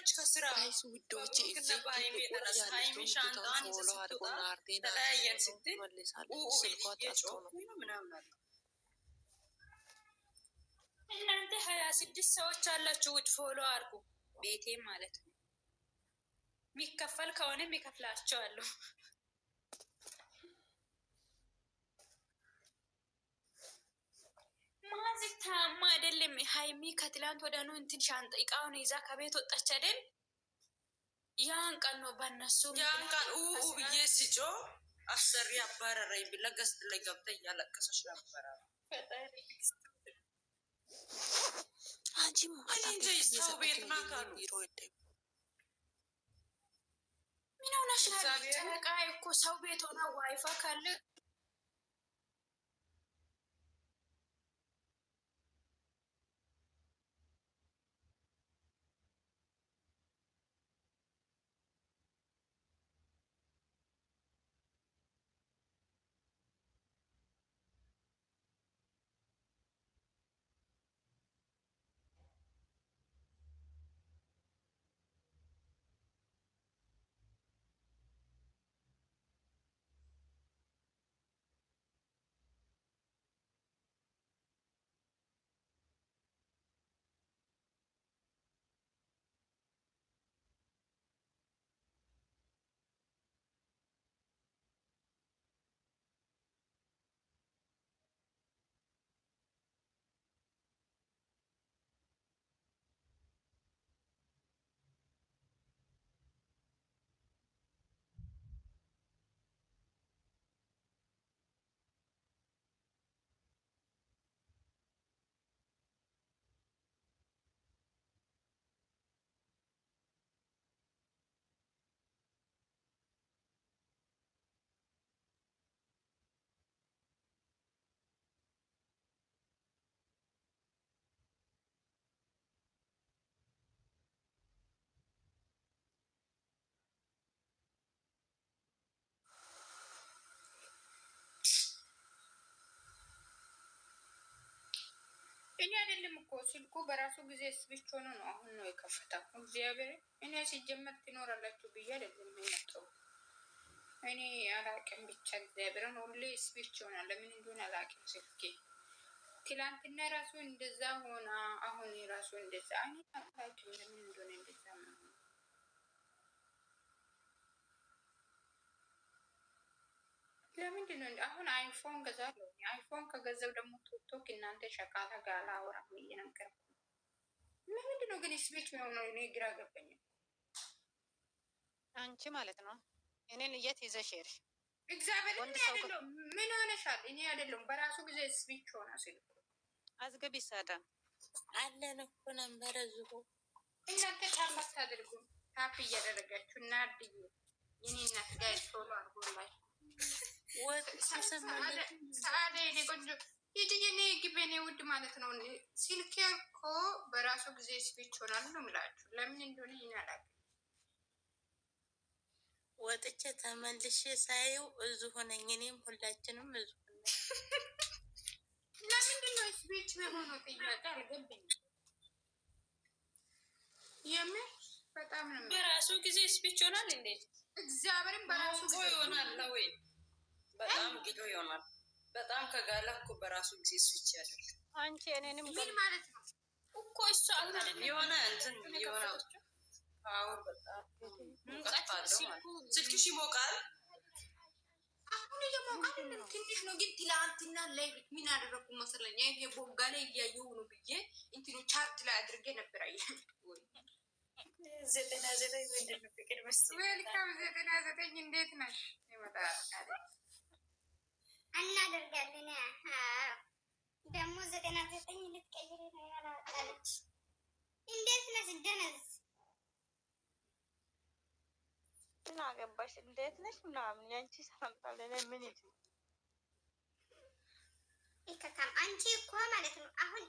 ወረደች ከስራ ውዶች ሃይሚ ሻንጣዋን ይዛ ስትወጣ ተለያየን ስትል እናንተ 26 ሰዎች አላችሁ። ውጭ ፎሎ አድርጉ ቤቴ ማለት ነው። የሚከፈል ከሆነ የሚከፍላቸዋለሁ። ማዚ ታማ አይደለም። ሃይሚ ከትላንት ወደ ነው እንትን ሻንጣ እቃውን ይዛ ከቤት ወጣች አይደል? ያን ቀን ነው በእነሱ ያን ቀን ብዬ ሲጮ አሰሪ አባረረኝ ብላ ገስት ላይ ገብታ እያለቀሰች ነበረ። ሰው ቤት ናካሉ ምን ሆነሽ? ጨረቃ እኮ ሰው ቤት ሆና ዋይፋ ካለ እኔ አይደለም እኮ ስልኩ በራሱ ጊዜ ስዊች ሆኖ ነው አሁን ነው የከፈተው። እግዚአብሔር እኔ ሲጀመር ትኖራላችሁ ብዬ አይደለም የመጣው። እኔ አላቅም ብቻ እግዚአብሔርን ሁሌ ስዊች ሆናል። ለምን እንደሆነ አላቅም። ስልኬ ትላንትና ራሱ እንደዛ ሆና አሁን ራሱ እንደዛ እኔ አላቅም ለምን እንደሆነ እንደዛ ነው። ለምንድን ነው አሁን አይፎን ገዛለሁ። አይፎን ከገዛው ደግሞ ቲክቶክ እናንተ ሸቃላ ጋላ አወራ እየነገርኩ ለምንድን ነው ግን ስዊች ነው? እኔ ግራ ገባኝ። አንቺ ማለት ነው እኔን የት ይዘሽ ሄድሽ? እግዚአብሔር አይደለም ምን ሆነሻል? እኔ አይደለም በራሱ ጊዜ ስዊች ሆና ስልኩ አዝገቢ ሳዳ አለን እኮ ነበር ዝሁ እናንተ ታማት አድርጉ ታፕ እያደረጋችሁ እና አድዩ የኔ እናት ጋር ቶሎ አድርጎላችሁ ሰዓደ የኔ ቆንጆ የኔ ግቤ የኔ ውድ ማለት ነው። ስልኬ እኮ በራሱ ጊዜ ስዊች ሆናል ነው የምላችሁ። ለምን እንደሆነ ይናላል። ወጥቼ ተመልሼ ሳየው እዚሁ ሆነኝ። እኔም ሁላችንም እዚሁ ሆነኝ። ለምንድን ነው ስዊች የሆነው? ጥያቄ አልገባኝም። የምር በጣም ነው በራሱ ጊዜ ስዊች ሆናል እንዴ? እግዚአብሔርን በራሱ ጊዜ ይሆናል ነው ወይ? በጣም ጊዶ ይሆናል። በጣም ከጋላ እኮ በራሱ ጊዜ ስዊች ያደርግ። አንቺ እኔንም ምን ማለት ነው እኮ እሱ አይደለም የሆነ እንትን የሆነ አሁን በጣም ሙቀት አለው ማለት ስልክሽ ይሞቃል። አሁን እየሞቃል ትንሽ ነው። ግን ትላንትና ላይ ምን አደረኩ መሰለኝ? ይሄ ቦጋ ላይ እያየሁ ነው ብዬ እንትኑ ቻርጅ ላይ አድርጌ ነበር። አይ ወይ 99 ምንድን ነው ፍቅር መስሎኝ። ዌልካም 99 እንዴት ነሽ? ይመጣል እናደርጋለን ደግሞ 99 ልትቀይሪ ነው ያላጣለች። እንዴት ነሽ ደነዝ? ምን አገባሽ? እንዴት ነሽ ምናምን ያንቺ ሰላምታ ለኔ ምን ይት ይከታም አንቺ እኮ ማለት ነው። አሁን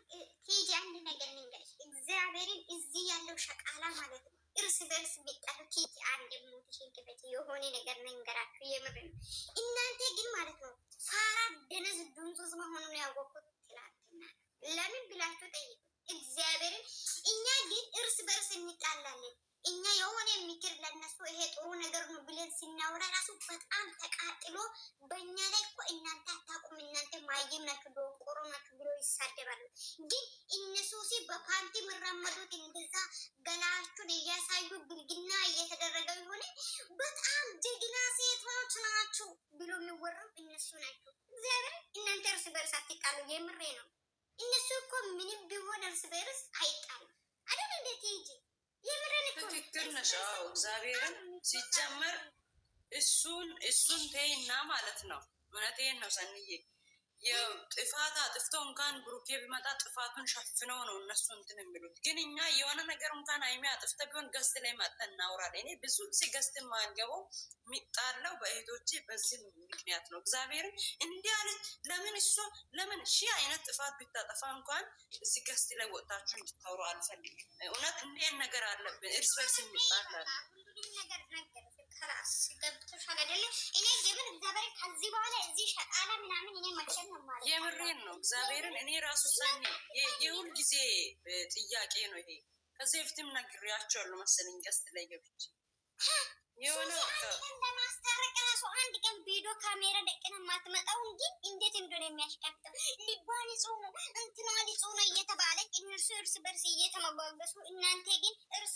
ቲጂ አንድ ነገር ንገርሽ፣ እግዚአብሔርን እዚህ ያለው ሸቃላ ማለት ነው እርስ በርስ ቢጣሉ ቲጂ አንድ ሞትሽን ግበት የሆነ ነገር ንገራችሁ። የምር ነው። እናንተ ግን ማለት ነው ፋራ ደነዝ ዱንዙዝ መሆኑን ያወቁት ትላንትና። ለምን ብላችሁ ጠይቁ እግዚአብሔርን። እኛ ግን እርስ በርስ እንጣላለን። የሆነ ምክር ለነሱ ይሄ ጥሩ ነገር ነው ብለን ሲናወራ ራሱ በጣም ተቃጥሎ በእኛ ላይ እኮ እናንተ አታውቁም፣ እናንተ ማይም ናችሁ፣ ዶንቆሮ ናችሁ ብሎ ይሳደባሉ። ግን እነሱ በፓንቲ መራመዱት እንደዛ ገላችሁን እያሳዩ ብልግና እየተደረገው የሆነ በጣም ጀግና ሴቶች ናችሁ ብሎ የሚወራው እነሱ ናቸው። እግዚአብሔር እናንተ እርስ በርስ አትጣሉ። የምሬ ነው። እነሱ እኮ ምንም ቢሆን እርስ በርስ አይጣሉ አይደል? እንዴት ይጂ የምሬን እኮ ትክክል ነሽ። አዎ እግዚአብሔርን ሲጀመር እሱን ተይና ማለት ነው። እውነቴን ነው ሰንዬ። የጥፋት አጥፍቶ እንኳን ብሩኬ ቢመጣ ጥፋቱን ሸፍነው ነው እነሱ እንትን የሚሉት። ግን እኛ የሆነ ነገር እንኳን አይሜ አጥፍተ ቢሆን ገስት ላይ መጠን እናውራለን። እኔ ብዙ ጊዜ ገስት ማንገበው የሚጣለው በእህቶቼ በዚህ ምክንያት ነው። እግዚአብሔርን እንዲህ አለች ለምን እሷ ለምን ሺህ አይነት ጥፋት ቢታጠፋ እንኳን እዚህ ገስት ላይ ወጣችሁ እንድታውሩ አልፈልግም። እውነት እንዲህን ነገር አለብን። እርስ በርስ እንጣላለን። ገብቶሻል አይደለ? እኔ ግን እግዚአብሔር ከዚህ በኋላ እዚህ ሸቃላ ምናምን እኔ መቼም ነው ማለት የምሬን ነው። እግዚአብሔርን እኔ ራሱ ሳኝ የሁል ጊዜ ጥያቄ ነው ይሄ። ከዚህ በፊትም ነግሬያቸዋለሁ መሰለኝ ገስት ላይ ገብቼ የሆነ ለማስታረቅ ራሱ አንድ ቀን ቪዲዮ ካሜራ ደቅና ማትመጣው እንጂ እንዴት እንደሆነ የሚያሽቀብጠው ልቧን ንጹህ ነው እንትና ንጹህ ነው እየተባለች እነርሱ እርስ በርስ እየተመጓገሱ እናንተ ግን እርስ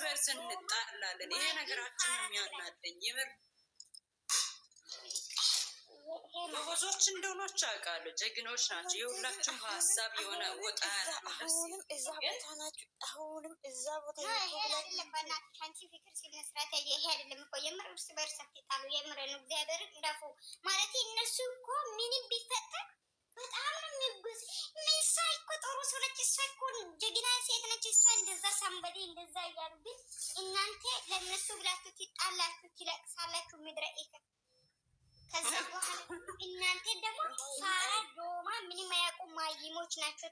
በርስ እንጣላለን። ይሄ ነገራችን ነው የሚያናደኝ። የምር ጎበዞች እንደሆናቸው አውቃለሁ። ጀግኖች ናቸው። የሁላችሁም ሀሳብ የሆነ ወጣ ያለ አሁንም እዛ ቦታ ናቸው። አሁንም እዛ ቦታ አንቺ ፍቅር ሲመስራት ይሄ አይደለም እኮ የምር እርስ በርስ አትጣሉ። የምር ነው እግዚአብሔር እንዳፉ ማለት እነሱ እኮ ምንም ቢፈጠር በጣም ነው የሚጉዝ። እሷ እኮ ጥሩ ሰው ነች። እሷ እኮ ጀግና ሴት ነች። እሷ እንደዛ ሳምበዴ እንደዛ እያሉ ግን እናንተ ለእነሱ ብላችሁ ትጣላችሁ፣ ትለቅሳላችሁ። ምድረ ኢከ ከዛ በኋላ እናንተ ደግሞ ሳራ ዶማ ምንም አያውቁ ማይሞች ናቸው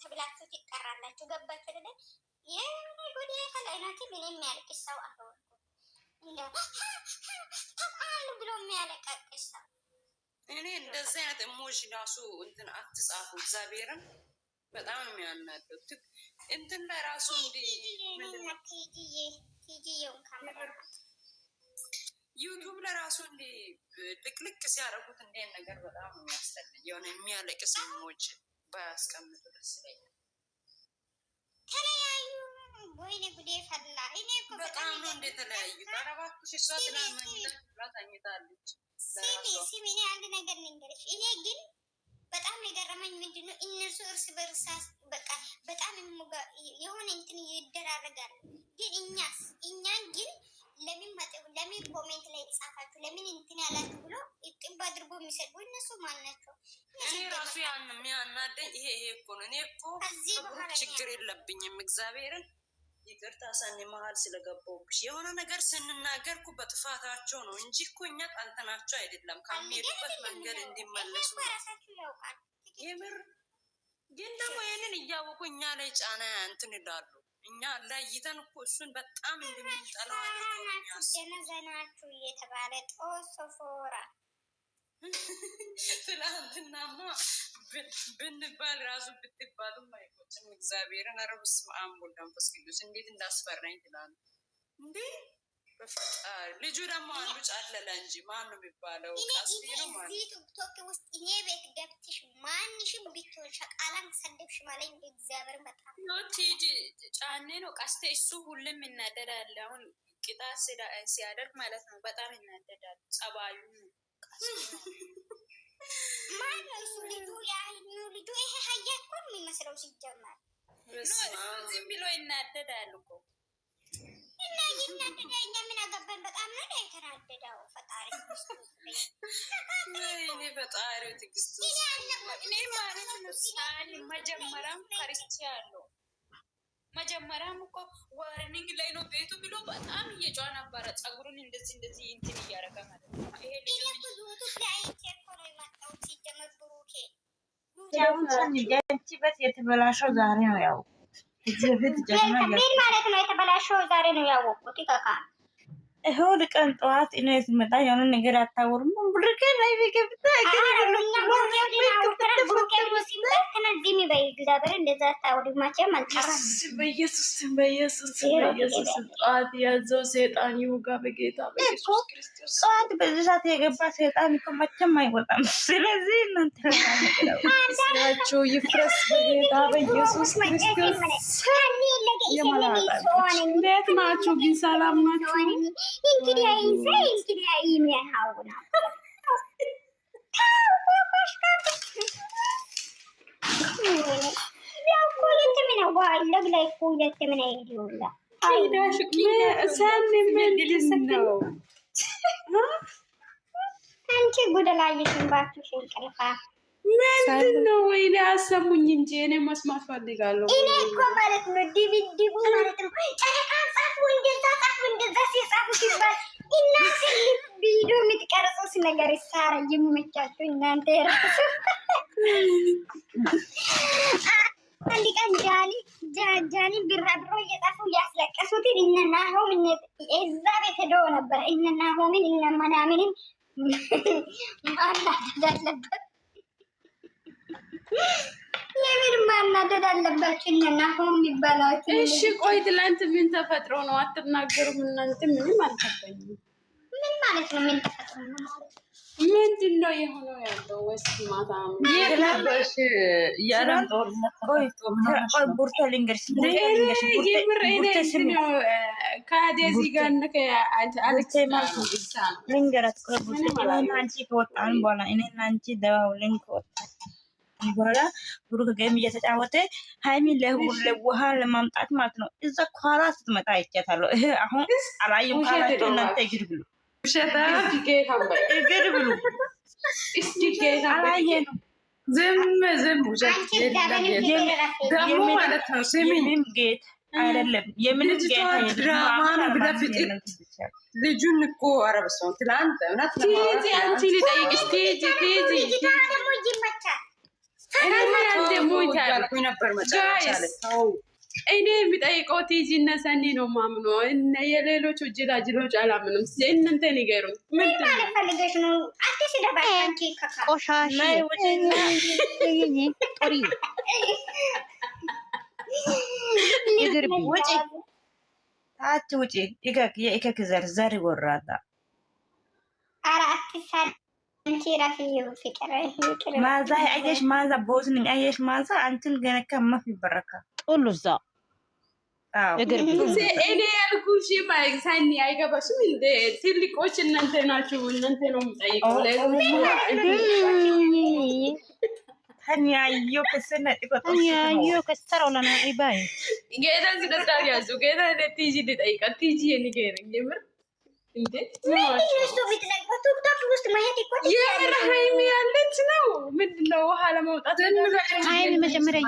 ተብላችሁ ትጠራላችሁ። ገባችሁ አይደል? የኔ ጉዴ ከላይናት ምንም የሚያለቅስ ሰው አሁን ተቃሉ ብሎ የሚያለቃቅስ ሰው እኔ እንደዚህ አይነት እሞሽ ራሱ እንትን አትጻፉ። እግዚአብሔርን በጣም የሚያናደው እንትን ላይ ራሱ ዩቱብ ለራሱ እንዲ ልቅልቅ ሲያደርጉት እንዴት ነገር በጣም የሚያስጠላኝ የሆነ የሚያለቅስ እሞች ባያስቀምጡ ደስ ይለኛል። ተለያዩ ወይኔ ጉዴ ፈላ። እኔ እኮ በጣም ነው እንደተለያዩ አረባኩሽ። እሷ ተኝታለች። ሲሚ እኔ አንድ ነገር ልንገርሽ። እኔ ግን በጣም የገረመኝ ምንድነው እነሱ እርስ በርሳ በቃ በጣም የሆነ እንትን ይደራረጋሉ። ግን እኛን ግን ለምን ኮሜንት ላይ ጻፋችሁ ለምን እንትን ያላችሁ ብሎ ጥብ አድርጎ የሚሰድቡ እነሱ ማን ናቸው? እኔ ራሱ ያን የሚያናደኝ ይሄ እኮ ነው። እኔ እኮ ችግር የለብኝም እግዚአብሔርን ይቅርታ ሰኔ መሀል ስለገባሁብሽ የሆነ ነገር ስንናገር እኮ በጥፋታቸው ነው እንጂ እኮ እኛ ጠልተናቸው አይደለም። ከሚሄዱበት መንገድ እንዲመለሱ የምር ግን ደግሞ ይህንን እያወቁ እኛ ላይ ጫና እንትን ይላሉ። እኛ ለይተን እኮ እሱን በጣም እንደምንጠላው ገነዘናችሁ እየተባለ ጦሶፎራ ትላንትናማ ብንባል ራሱ ብትባሉም አይቆጭም። እግዚአብሔርን ኧረ በስመ አብ ወወልድ ወመንፈስ ቅዱስ እንዴት እንዳስፈራኝ ትላንት እንዴ! በፈጣሪ ልጁ ደግሞ አንዱ ጫለለ እንጂ ማን ነው የሚባለው? ቀስቴ ነው ማለት እዚህ ቲክቶክ ውስጥ እኔ ቤት ገብተሽ ማንሽም ቢትሆን ሸቃላም ሰደብሽ ማለት እግዚአብሔርን በጣም ቲጂ ጫኔ ነው ቀስቴ። እሱ ሁሉም ይናደዳል። አሁን ቅጣት ሲያደርግ ማለት ነው በጣም ይናደዳል። ጸባዩ ማን ነው እሱ? ልጁ ይሄ ሀያ እኮ የሚመስለው ሲጀመር ዝም ብሎ ይናደዳል እኮ እና ይናደዳ። እኛ ምን አገባን? በጣም ነው የተናደደው። ፈጣሪ እኔ ፈጣሪ ትግስት እኔ ማለት ነው ሳል መጀመሪያም ፈርቼ ያለው መጀመሪያም እኮ ዋርኒንግ ላይ ነው ቤቱ ብሎ በጣም እየጮኸ ነበረ። ጸጉሩን እንደዚህ እንትን እያደረገ ማለት ነው። ይሄ ዩቱብ ላይ አይቼ እኮ ነው የመጣው ሲጀመር ብሩኬ በት የተበላሸው ዛሬ ነው ያው ምን ማለት ነው የተበላሸው ዛሬ ነው ያወቁት። ይቀቃል እሁድ ቀን ጠዋት እኔ ስመጣ የሆነ ነገር አታወሩም? ብሩኬ ላይ ቢገብታ በኢየሱስ ጠዋት ያዘው ሰይጣን ይውጋ በጌታ በኢየሱስ ክርስቶስ። ጠዋት በዚህ ሰዓት የገባ ሰይጣን እኮ መቼም አይወጣም። ስለዚህ እናንተ ስራቸው ይፍረስ በጌታ በኢየሱስ ክርስቶስ። እንዴት ናችሁ ግን? ሰላም ናችሁ? አንቺ ጉደላየሽን ባክሽ እንቅልፋ ምንድን ነው? ወይኔ አሰሙኝ እንጂ እኔ መስማት ፈልጋለሁ። እኔ እኮ ማለት ነው ድብድቡ ማለት ነው። ጨረቃ ጻፉ እንደዛ ሲጻፉ ሲባል እናንተ ቪዲዮ የምትቀርጹት ነገር ይሳራ ይመቻችሁ እናንተ ራሱ። አንድ ቀን ጃኒ ቢራብሮ እየጻፉ እያስለቀሱትን እነናሆም እዛ ቤት ሄደው ነበር። እነናሆምን እነመናምንን ማናደድ አለበት። የምን ማናደድ አለባችሁ? እነናሆም የሚባላችሁ። እሺ ቆይ ትላንት ምን ተፈጥሮ ነው? አትናገሩም እናንተ? ምንም አልገባኝም። ምን ማለት ነው? ምን ተፈጥሮ ነው ማለት ነው? ምንድን ነው የሆነው ያለው? ወይስ ማታ የለበሽ ያለም ጦርነት ቡርተ ልንገርሽ ከዴዚ ጋር ልንገራት አንቺ ከወጣን በኋላ እኔና አንቺ ደዋውለን ከወጣን በኋላ ብሩክ ጌም እየተጫወተ ሃይሚ ለውሃ ለማምጣት ማለት ነው እዛ ኳራ ስትመጣ አይቻታለሁ። ይሄ አሁን አላየም ካላችሁ እናንተ እግር ብሉ እግር ብሉ እስቲ ጌታ አላየንም። ዝም ውሸት ደግሞ ማለት ነው። ስሚኝ ጌት አይደለም የምን ጌታ ድራማ ነው ብለፍጥ ልጁን እኮ አረብሰው ትላንት እውነት ነው። ቲጂ አንቺ ልጠይቅሽ ቲጂ ደግሞ ይመቻል። እኔ የሚጠይቀው ቲጂ እና ሰኒ ነው ማምኖ እነ የሌሎቹ ጅላጅሎች አላምንም። እናንተ ንገሩኝ። ምን ማለት ፈልገሽ ነው? አዲስ ደባይ አንቺ ቆሻሽ ታች ውጪ የእከክ ዘር ወራዳ አራት ሳል ማዛ አየሽ ማዛ ቦዝን አየሽ ማዛ አንተን ገነካ ማፍ ይበረካ ሁሉ እዛ እግር እኔ ያልኩሽ ማይክ ሳኒ አይገባሽም እንዴ? ትልቆች እናንተ ናችሁ። እናንተ ነው የምጠይቀው። ታኛዮ ከሰነ ታኛዮ ከሰራው ለና ይባይ ጌታ ዝደታው ያዙ ጌታ ለቲጂ ልጠይቃ ቲጂ የንገረኝ የምር እንዴ የምር ሃይሚ ያለች ነው። ምንድነው ውሃ ለማውጣት ሃይሚ መጀመሪያ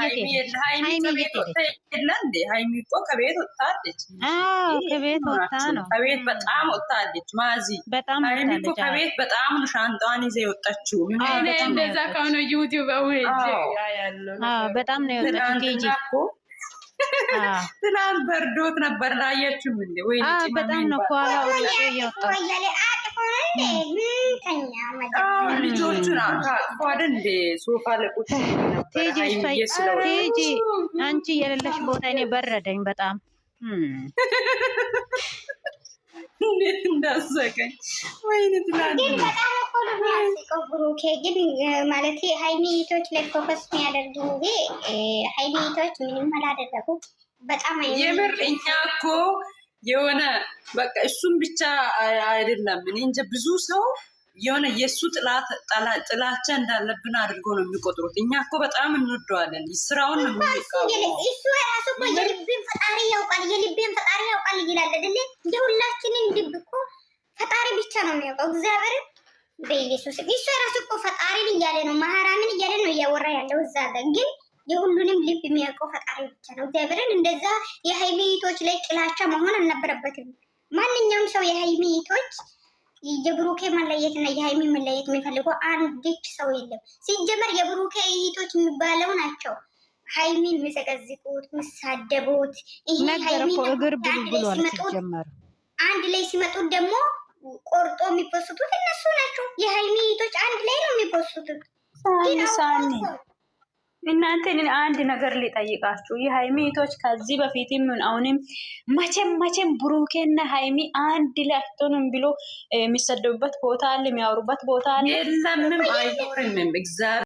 ሃይሚ እኮ ከቤት ወጣለች። ከቤት ወጣ ነው። ከቤት በጣም ወጣለች። ማዚ በጣም ሃይሚ እኮ ከቤት በጣም ሻንጣዋን ይዘ የወጣችው። እንደዛ ከሆነ ዩቲዩብ አውሄጅ ያያለው በጣም ነው የወጣችው ቲጂ ትናንት በርዶት ነበር። ላያችሁም እንዴ? ወይ በጣም ነው ኳላ ወጣው ልጆቹን አቅፏል እንዴ ሶፋ ለቁጭ ነበር። ቲጂ አንቺ የሌለሽ ቦታ እኔ በረደኝ በጣም እንዴት እንዳዘገኝ ወይኔ ትላንት በጣም እኮ ነው የሚያስቀው። ብሩኬ ግን ማለት ሃይሚቶች ላይ ፎከስ የሚያደርግ እንጂ ሃይሚቶች ምንም አላደረጉም። በጣም የምር እኛ እኮ የሆነ በቃ እሱም ብቻ አይደለም። እኔ እንጃ ብዙ ሰው የሆነ የእሱ ጥላቻ እንዳለብን አድርጎ ነው የሚቆጥሩት። እኛ እኮ በጣም እንወደዋለን። ስራውን ነው የሚቃወመው። እሱ ራሱ እኮ የልቤን ፈጣሪ ያውቃል፣ የልቤን ፈጣሪ ያውቃል ይላል አይደል? እንደ ሁላችንን ልብ እኮ ፈጣሪ ብቻ ነው የሚያውቀው። እግዚአብሔር በኢየሱስ እሱ ራሱ እኮ ፈጣሪን እያለ ነው ማህራምን እያለ ነው እያወራ ያለው እዛ ጋር። ግን የሁሉንም ልብ የሚያውቀው ፈጣሪ ብቻ ነው። እግዚአብሔርን እንደዛ የሃይሚቶች ላይ ጥላቻ መሆን አልነበረበትም። ማንኛውም ሰው የሃይሚቶች የብሩኬ መለየት እና የሃይሚ መለየት የሚፈልገው አንዲት ሰው የለም። ሲጀመር የብሩኬ እህቶች የሚባለው ናቸው ሃይሚን የሚዘቀዝቁት፣ የሚሳደቡት። ይሄ ሃይሚ እግር ብሏል ሲጀመር አንድ ላይ ሲመጡ ደግሞ ቆርጦ የሚፖስቱት እነሱ ናቸው። የሀይሚ እህቶች አንድ ላይ ነው የሚፖስቱት። ሳኒ እናንተ አንድ ነገር ሊጠይቃችሁ፣ የሀይሚ እህቶች ከዚህ በፊትም አሁንም መቼም ብሩኬና ሀይሚ አንድ ላይ አትሆንም ብሎ የሚሰደቡበት ቦታ አለ፣ የሚያወሩበት ቦታ አለ። የለምም አይኖርም። እግዚአብሔር